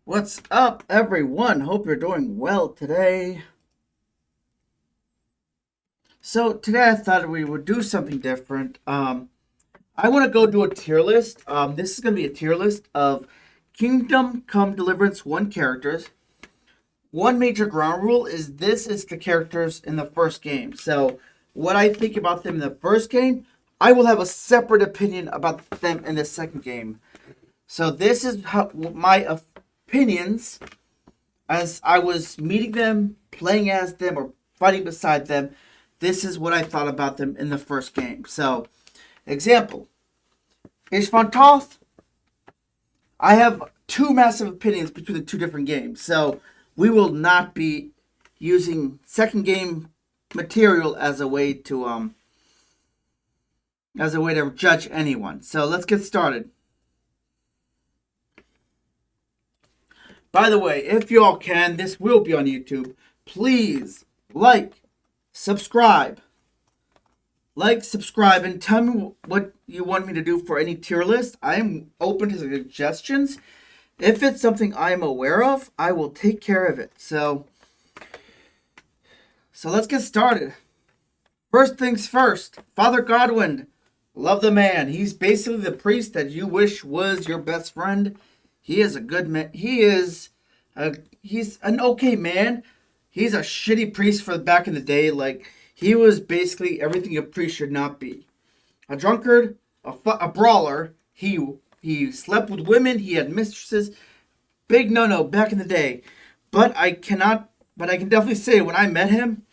What's up, everyone? Hope you're doing well today. So today I thought we would do something different. I want to go do a tier list. This is going to be a tier list of Kingdom Come Deliverance 1 characters. One major ground rule is this is the characters in the first game. So what I think about them in the first game, I will have a separate opinion about them in the second game. So this is my opinions as I was meeting them, playing as them, or fighting beside them. This is what I thought about them in the first game. So, example, Ishvan Toth. I have two massive opinions between the two different games. So, we will not be using second game material as a way to judge anyone. So, let's get started. By the way, if you all can, this will be on YouTube. Please subscribe. Subscribe, and tell me what you want me to do for any tier list. I am open to suggestions. If it's something I am aware of, I will take care of it. So let's get started. First things first, Father Godwin. Love the man. He's basically the priest that you wish was your best friend. He is a good man. He's an okay man. He's a shitty priest for back in the day. Like, he was basically everything a priest should not be. A drunkard, a brawler. He slept with women. He had mistresses. Big no-no back in the day. But I can definitely say when I met him,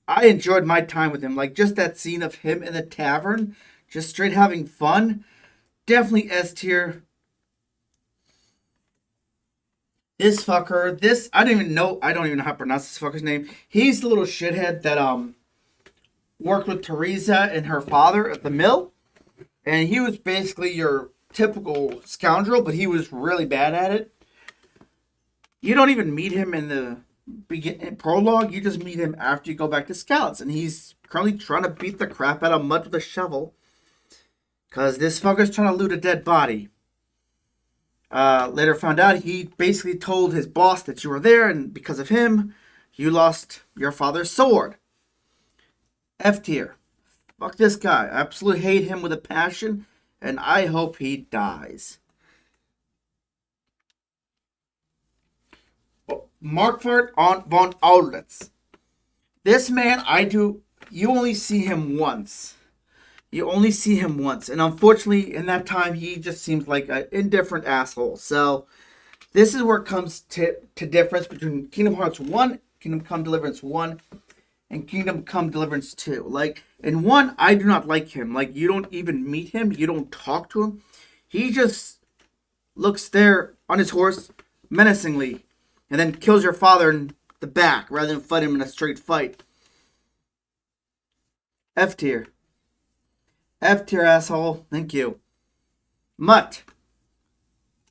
I enjoyed my time with him. Like, just that scene of him in the tavern, just straight having fun. Definitely S tier. I don't even know how to pronounce this fucker's name. He's the little shithead that worked with Teresa and her father at the mill. And he was basically your typical scoundrel, but he was really bad at it. You don't even meet him in the prologue. You just meet him after you go back to Scouts. And he's currently trying to beat the crap out of Mud with a shovel. Because this fucker's trying to loot a dead body. Later found out he basically told his boss that you were there, and because of him, you lost your father's sword. F tier. Fuck this guy. I absolutely hate him with a passion, and I hope he dies. Markvart von Aulitz. This man, you only see him once. And unfortunately, in that time, he just seems like an indifferent asshole. So, this is where it comes to difference between Kingdom Hearts 1, Kingdom Come Deliverance 1, and Kingdom Come Deliverance 2. Like, in 1, I do not like him. Like, you don't even meet him. You don't talk to him. He just looks there on his horse menacingly and then kills your father in the back rather than fight him in a straight fight. F tier. F tier, asshole. Thank you. Mutt.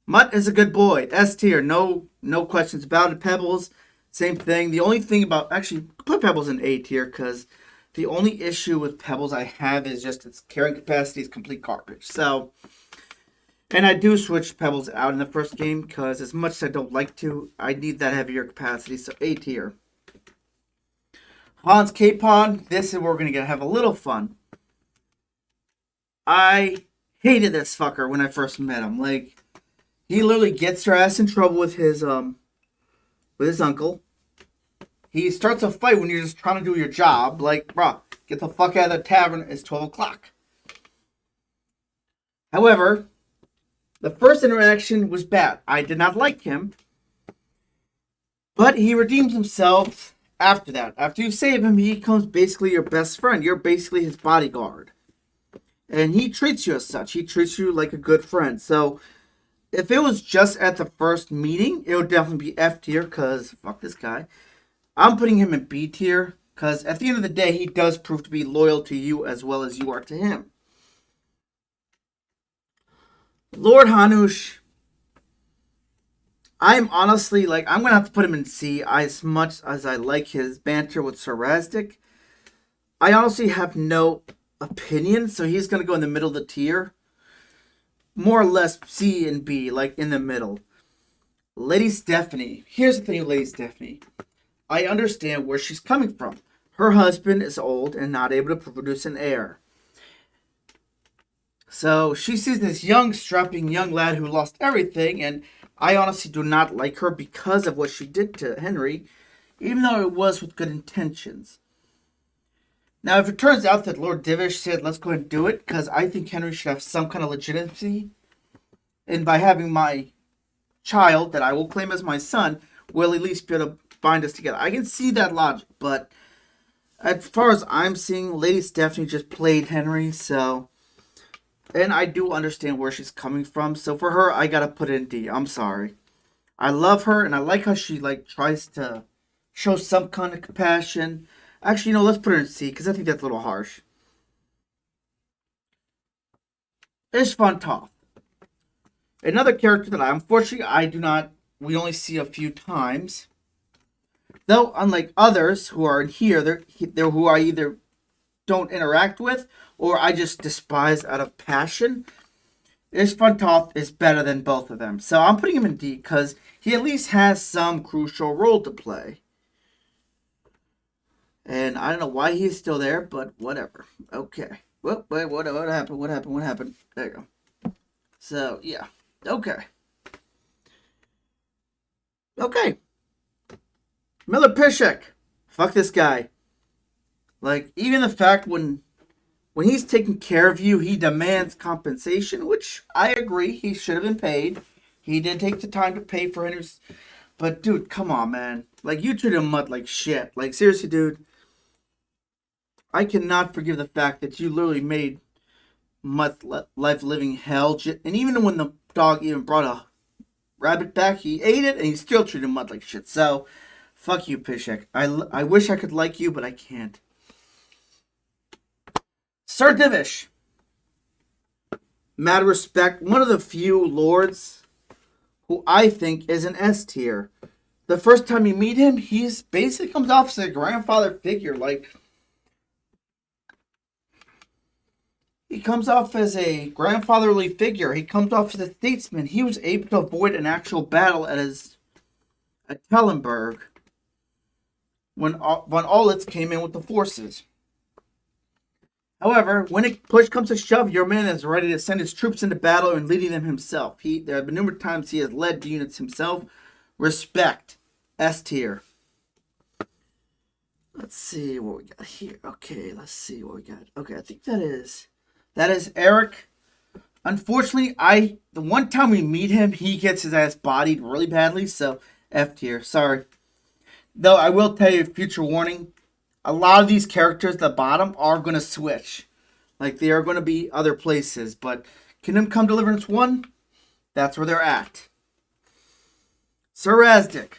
Mutt is a good boy. S tier. No questions about it. Pebbles, same thing. The only thing about... Actually, put Pebbles in A tier because the only issue with Pebbles I have is just its carrying capacity is complete garbage. So... And I do switch Pebbles out in the first game because as much as I don't like to, I need that heavier capacity. So A tier. Hans Capon. This is where we're going to have a little fun. I hated this fucker when I first met him. Like, he literally gets your ass in trouble with his uncle. He starts a fight when you're just trying to do your job. Like, bruh, get the fuck out of the tavern. It's 12 o'clock. However, the first interaction was bad. I did not like him. But he redeems himself after that. After you save him, he becomes basically your best friend. You're basically his bodyguard. And he treats you as such. He treats you like a good friend. So, if it was just at the first meeting, it would definitely be F tier, because fuck this guy. I'm putting him in B tier, because at the end of the day, he does prove to be loyal to you as well as you are to him. Lord Hanush. I'm honestly, I'm going to have to put him in C, as much as I like his banter with Sarastic. I honestly have no opinion, so he's going to go in the middle of the tier. More or less C and B, like in the middle. Lady Stephanie. Here's the thing with Lady Stephanie. I understand where she's coming from. Her husband is old and not able to produce an heir. So she sees this young, strapping young lad who lost everything, and I honestly do not like her because of what she did to Henry, even though it was with good intentions. Now, if it turns out that Lord Divish said, let's go ahead and do it, because I think Henry should have some kind of legitimacy, and by having my child, that I will claim as my son, will at least be able to bind us together. I can see that logic, but as far as I'm seeing, Lady Stephanie just played Henry, so... And I do understand where she's coming from, so for her, I gotta put it in D. I'm sorry. I love her, and I like how she, tries to show some kind of compassion. Actually, let's put her in C, because I think that's a little harsh. Ishvan. Another character that unfortunately I do not, we only see a few times. Though, unlike others who are in here, they're who I either don't interact with or I just despise out of passion. Ishvan is better than both of them. So I'm putting him in D because he at least has some crucial role to play. And I don't know why he's still there, but whatever. Okay. What happened? What happened? There you go. So, yeah. Okay. Miller Pishek. Fuck this guy. Even the fact when he's taking care of you, he demands compensation, which I agree, he should have been paid. He did take the time to pay for Henry's. But, dude, come on, man. You treat him Mutt like shit. Seriously, dude. I cannot forgive the fact that you literally made Mutt life living hell. And even when the dog even brought a rabbit back, he ate it, and he still treated Mutt like shit. So, fuck you, Pishek. I wish I could like you, but I can't. Sir Divish. Mad respect. One of the few lords who I think is an S tier. The first time you meet him, he's basically comes off as a grandfather figure. He comes off as a grandfatherly figure. He comes off as a statesman. He was able to avoid an actual battle at Tellenberg when Olitz came in with the forces. However, when push comes to shove, your man is ready to send his troops into battle and leading them himself. There have been numerous times he has led the units himself. Respect. S tier. Let's see what we got here. Okay, let's see what we got. Okay, I think that is Eric. Unfortunately, the one time we meet him, he gets his ass bodied really badly, so F tier. Sorry. Though I will tell you, future warning, a lot of these characters at the bottom are going to switch. They are going to be other places. But Kingdom Come Deliverance 1, that's where they're at. Sir Razdik.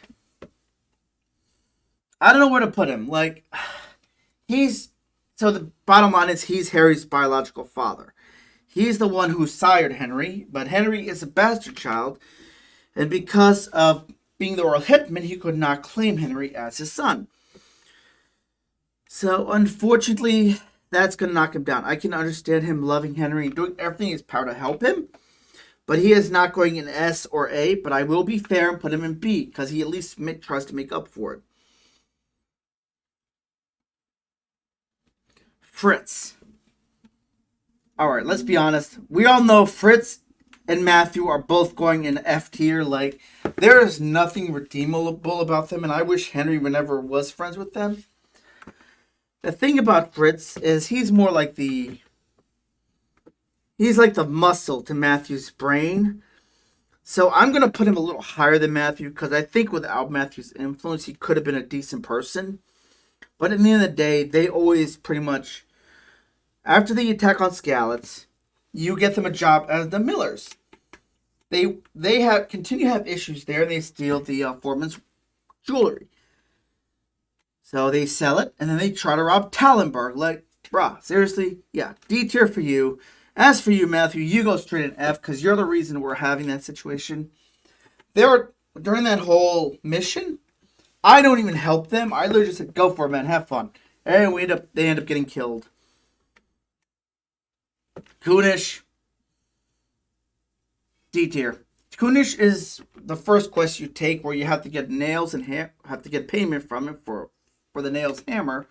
I don't know where to put him. So the bottom line is he's Harry's biological father. He's the one who sired Henry, but Henry is a bastard child. And because of being the royal hitman, he could not claim Henry as his son. So, unfortunately, that's going to knock him down. I can understand him loving Henry and doing everything in his power to help him. But he is not going in S or A. But I will be fair and put him in B. Because he at least tries to make up for it. Fritz. Alright, let's be honest. We all know Fritz and Matthew are both going in F tier. There is nothing redeemable about them. And I wish Henry never was friends with them. The thing about Fritz is he's more he's like the muscle to Matthew's brain. So I'm going to put him a little higher than Matthew because I think without Matthew's influence, he could have been a decent person. But at the end of the day, they always pretty much, after the attack on Skalitz, you get them a job as the Millers. They continue to have issues there. They steal the foreman's jewelry. So they sell it, and then they try to rob Tallenberg. Bruh, seriously? Yeah, D tier for you. As for you, Matthew, you go straight in F, because you're the reason we're having that situation. During that whole mission, I don't even help them. I literally just said, go for it, man, have fun. And they end up getting killed. Kunish. D tier. Kunish is the first quest you take where you have to get nails and have to get payment from it for the nails hammer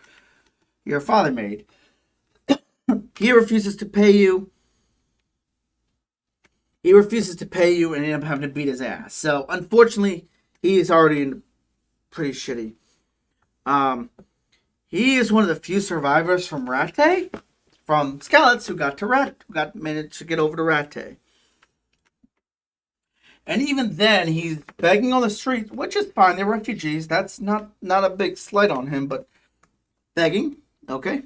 your father made. He refuses to pay you. He refuses to pay you and end up having to beat his ass. So unfortunately, he is already pretty shitty. He is one of the few survivors from Rattay, from Skalitz, who managed to get over to Rattay. And even then, he's begging on the streets, which is fine. They're refugees. That's not a big slight on him, but begging, okay.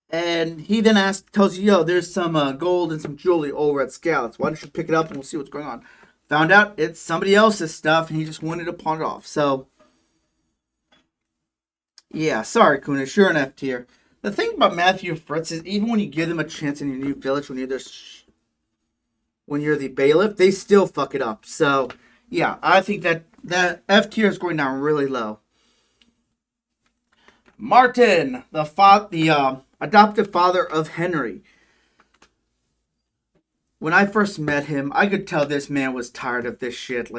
And he then tells you, yo, there's some gold and some jewelry over at Skalitz. Why don't you pick it up and we'll see what's going on? Found out it's somebody else's stuff, and he just wanted to pawn it off. So, yeah, sorry, Kunish, you're an F tier. The thing about Matthew and Fritz is even when you give them a chance in your new village, when you're the bailiff, they still fuck it up. So, yeah, I think that F tier is going down really low. Martin, the adoptive father of Henry. When I first met him, I could tell this man was tired of this shit.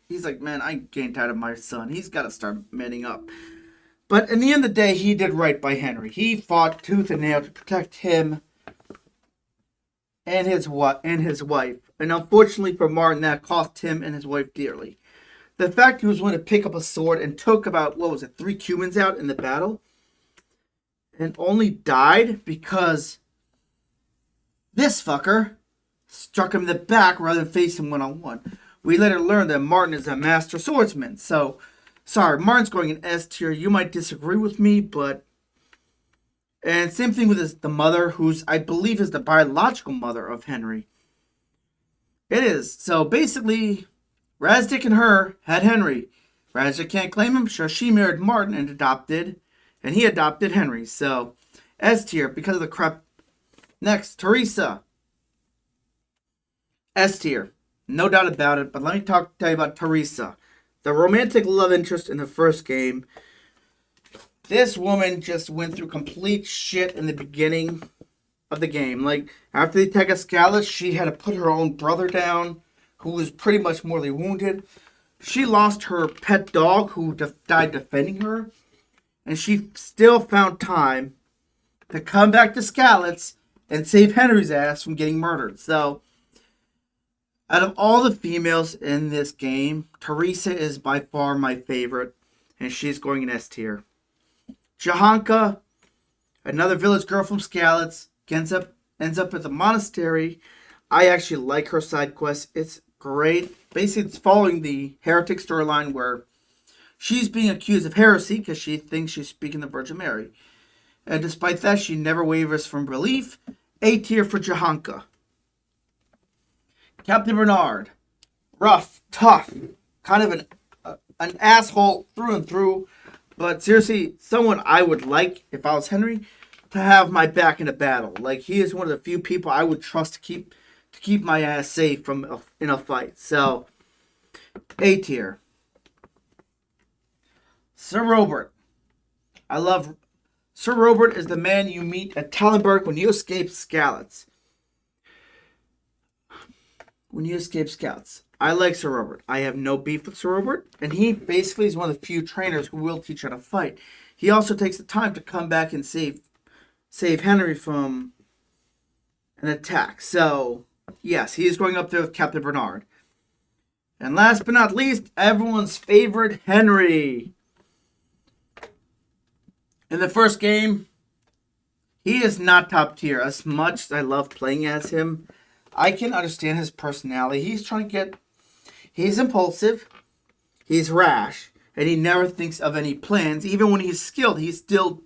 He's like, man, I'm getting tired of my son. He's got to start manning up. But in the end of the day, he did right by Henry. He fought tooth and nail to protect him and his wife. And unfortunately for Martin, that cost him and his wife dearly. The fact he was willing to pick up a sword and took about, 3 Cumans out in the battle, and only died because this fucker struck him in the back rather than face him one-on-one. We later learned that Martin is a master swordsman. So, sorry, Martin's going in S tier. You might disagree with me, but... And same thing with the mother, who's, I believe, is the biological mother of Henry. It is. So, basically, Razdik and her had Henry. Razdik can't claim him, so she married Martin and he adopted Henry. So, S tier, because of the crap. Next, Teresa. S tier. No doubt about it, but let me tell you about Teresa. The romantic love interest in the first game. This woman just went through complete shit in the beginning of the game. Like, after the attack of Skalitz, she had to put her own brother down, who was pretty much mortally wounded. She lost her pet dog, who died defending her. And she still found time to come back to Skalitz and save Henry's ass from getting murdered. So, out of all the females in this game, Teresa is by far my favorite. And she's going in S tier. Jahanka, another village girl from Skalitz, ends up at the monastery. I actually like her side quest. It's great. Basically, it's following the heretic storyline where she's being accused of heresy because she thinks she's speaking the Virgin Mary. And despite that, she never wavers from belief. A tier for Jahanka. Captain Bernard. Rough, tough, kind of an asshole through and through. But seriously, someone I would like, if I was Henry, to have my back in a battle. Like, he is one of the few people I would trust to keep my ass safe in a fight. So, A tier. Sir Robert. Sir Robert is the man you meet at Tallenberg when you escape Skalitz. I like Sir Robert. I have no beef with Sir Robert. And he basically is one of the few trainers who will teach how to fight. He also takes the time to come back and save Henry from an attack. So, yes, he is going up there with Captain Bernard. And last but not least, everyone's favorite Henry. In the first game, he is not top tier. As much as I love playing as him, I can understand his personality. He's impulsive, he's rash, and he never thinks of any plans. Even when he's skilled, he still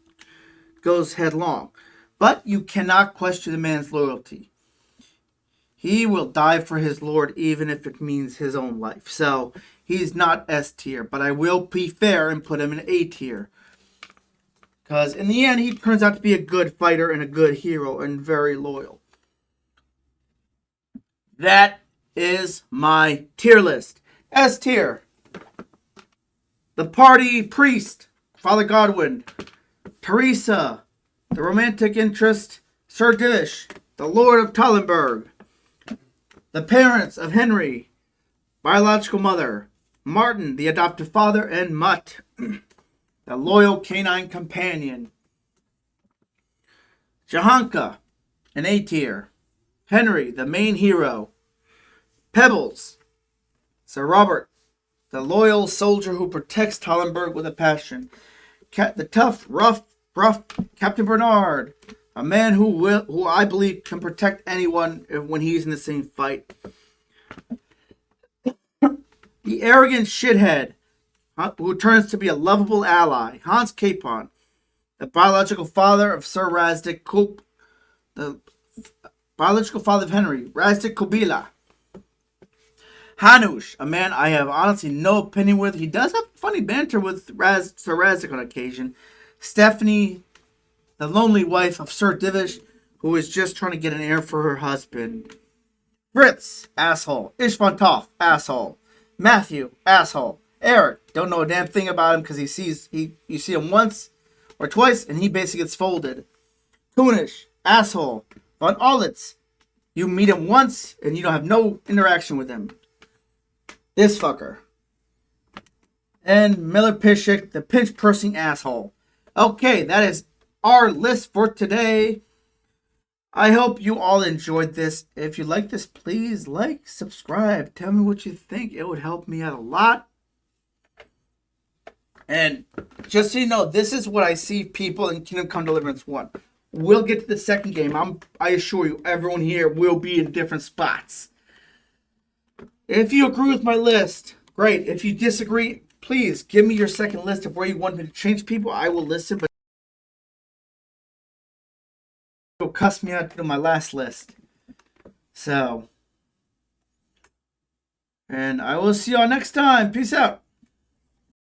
goes headlong. But you cannot question the man's loyalty. He will die for his lord even if it means his own life. So, he's not S tier, but I will be fair and put him in A tier. Because in the end, he turns out to be a good fighter and a good hero and very loyal. That is my tier list. S tier. The party priest, Father Godwin. Teresa, the romantic interest, Sir Divish, the Lord of Tallenberg. The parents of Henry, biological mother, Martin, the adoptive father, and Mutt, the loyal canine companion. Jahanka, an A tier. Henry, the main hero. Pebbles, Sir Robert, the loyal soldier who protects Tallenberg with a passion. The tough, rough Captain Bernard, a man who I believe can protect anyone when he's in the same fight. The arrogant shithead, who turns to be a lovable ally, Hans Capon, the biological father of Sir Razdik Kulp, the biological father of Henry, Razdik Kubila. Hanush, a man I have honestly no opinion with. He does have funny banter with Sir Razdik on occasion. Stephanie, the lonely wife of Sir Divish, who is just trying to get an heir for her husband. Fritz, asshole. Ishvan Toph, asshole. Matthew, asshole. Eric, don't know a damn thing about him because you see him once or twice and he basically gets folded. Kunish, asshole. Von Olitz, you meet him once and you don't have no interaction with him. This fucker. And Miller Pishik, the pinch-pursing asshole. Okay, that is our list for today. I hope you all enjoyed this. If you like this, please like, subscribe. Tell me what you think. It would help me out a lot. And just so you know, this is what I see people in Kingdom Come Deliverance 1. We'll get to the second game. I assure you, everyone here will be in different spots. If you agree with my list, great. If you disagree, please give me your second list of where you want me to change people. I will listen, but it'll cuss me out to my last list. So, and I will see y'all next time. Peace out.